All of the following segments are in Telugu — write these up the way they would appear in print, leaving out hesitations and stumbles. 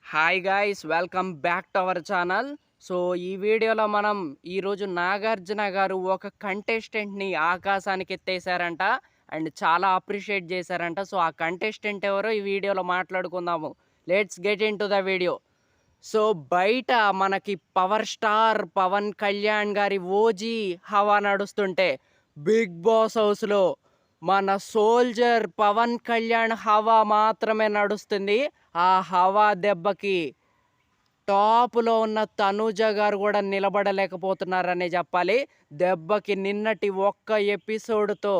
Hi guys, welcome back to our channel. So ఈ వీడియోలో మనం ఈరోజు నాగార్జున గారు ఒక కంటెస్టెంట్ని ఆకాశానికి ఎత్తేసారంట అండ్ చాలా అప్రిషియేట్ చేశారంట. సో ఆ కంటెస్టెంట్ ఎవరో ఈ వీడియోలో మాట్లాడుకుందాము. Let's get in to the video. So బయట మనకి పవర్ స్టార్ పవన్ కళ్యాణ్ గారి ఓజీ హవా నడుస్తుంటే, బిగ్ బాస్ హౌస్లో మన సోల్జర్ పవన్ కళ్యాణ్ హవా మాత్రమే నడుస్తుంది. ఆ హవా దెబ్బకి టాప్‌లో ఉన్న తనూజ గారు కూడా నిలబడలేకపోతున్నారనే చెప్పాలి. దెబ్బకి నిన్నటి ఒక్క ఎపిసోడ్‌తో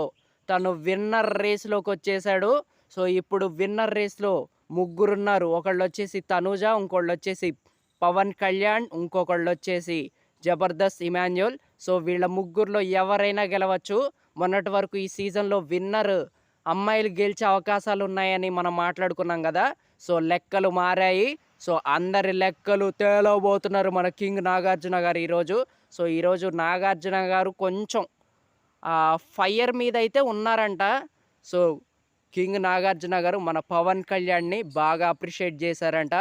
తను విన్నర్ రేస్‌లోకొచ్చేసాడు. సో ఇప్పుడు విన్నర్ రేస్‌లో ముగ్గురున్నారు. ఒకళ్ళొచ్చేసి తనూజ, ఇంకోళ్ళొచ్చేసి పవన్ కళ్యాణ్, ఇంకొకళ్ళొచ్చేసి జబర్దస్త్ ఇమాన్యుల్. సో వీళ్ళ ముగ్గురిలో ఎవరైనా గెలవచ్చు. మొన్నటి వరకు ఈ సీజన్‌లో విన్నర్ అమ్మాయిలు గెలిచే అవకాశాలున్నాయని మనం మాట్లాడుకున్నాం గదా! సో లెక్కలు మారాయి. సో అందరి లెక్కలు తేలవబోతున్నారు మన కింగ్ నాగార్జున గారు ఈరోజు. సో ఈరోజు నాగార్జున గారు కొంచెం ఫైర్ మీదైతే ఉన్నారంట. సో కింగ్ నాగార్జున గారు మన పవన్ కళ్యాణ్‌ని బాగా అప్రిషియేట్ చేశారంట.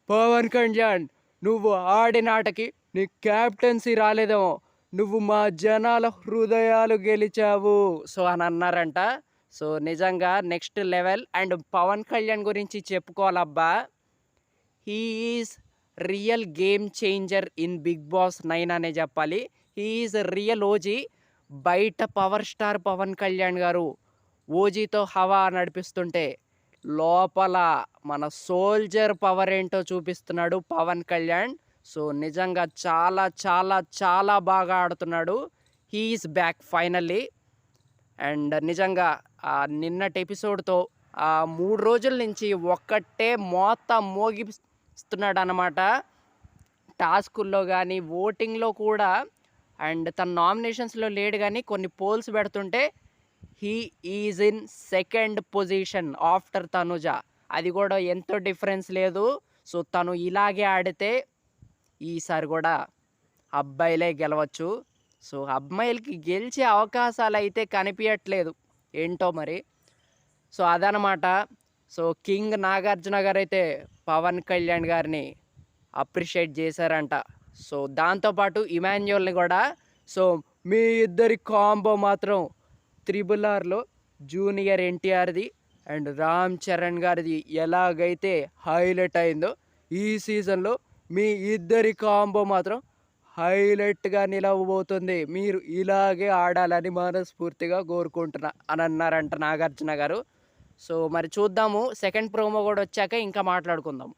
పవన్ కళ్యాణ్, నువ్వు ఆడిన ఆటకి నీ క్యాప్టెన్సీ రాలేదేమో, నువ్వు మా జనాల హృదయాలు గెలిచావు సో అని అన్నారంట. సో నిజంగా next level. And Pawan Kalyan గురించి చెప్పుకోవాలబ్బా, he is real game changer in Bigg Boss 9 అనే చెప్పాలి. He is real OG. బయట పవర్ స్టార్ పవన్ కళ్యాణ్ గారు ఓజీతో హవా నడిపిస్తుంటే, లోపల మన సోల్జర్ పవర్ ఏంటో చూపిస్తున్నాడు పవన్ కళ్యాణ్. సో నిజంగా చాలా చాలా చాలా బాగా ఆడుతున్నాడు. He is back finally. And నిజంగా నిన్నటి ఎపిసోడ్‌తో 3 రోజుల నుంచి ఒక్కటే మోత మోగిస్తున్నాడు అన్నమాట. టాస్కుల్లో కానీ, ఓటింగ్‌లో కూడా. అండ్ తన నామినేషన్స్‌లో లేడు కానీ కొన్ని పోల్స్ పెడుతుంటే he is in second position after Tanuja. అది కూడా ఎంతో డిఫరెన్స్ లేదు. సో తను ఇలాగే ఆడితే ఈసారి కూడా అబ్బాయిలే గెలవచ్చు. సో అమ్మాయిలకి గెలిచే అవకాశాలైతే కనిపియట్లేదు, ఏంటో మరి. సో అదనమాట. సో కింగ్ నాగార్జున గారైతే పవన్ కళ్యాణ్ గారిని అప్రిషియేట్ చేశారంట. సో దాంతోపాటు ఇమాన్యుయల్ని కూడా. సో మీ ఇద్దరి కాంబో మాత్రం త్రిబుల్ ఆర్‌లో జూనియర్ ఎన్టీఆర్‌ది అండ్ రామ్ చరణ్ గారిది ఎలాగైతే హైలైట్ అయిందో, ఈ సీజన్‌లో మీ ఇద్దరి కాంబో మాత్రం హైలైట్‌గా నిలవబోతుంది. మీరు ఇలాగే ఆడాలని మనస్ఫూర్తిగా కోరుకుంటున్నా అని అన్నారంట నాగార్జున గారు. సో మరి చూద్దాము. సెకండ్ ప్రోమో కూడా వచ్చాక ఇంకా మాట్లాడుకుందాం.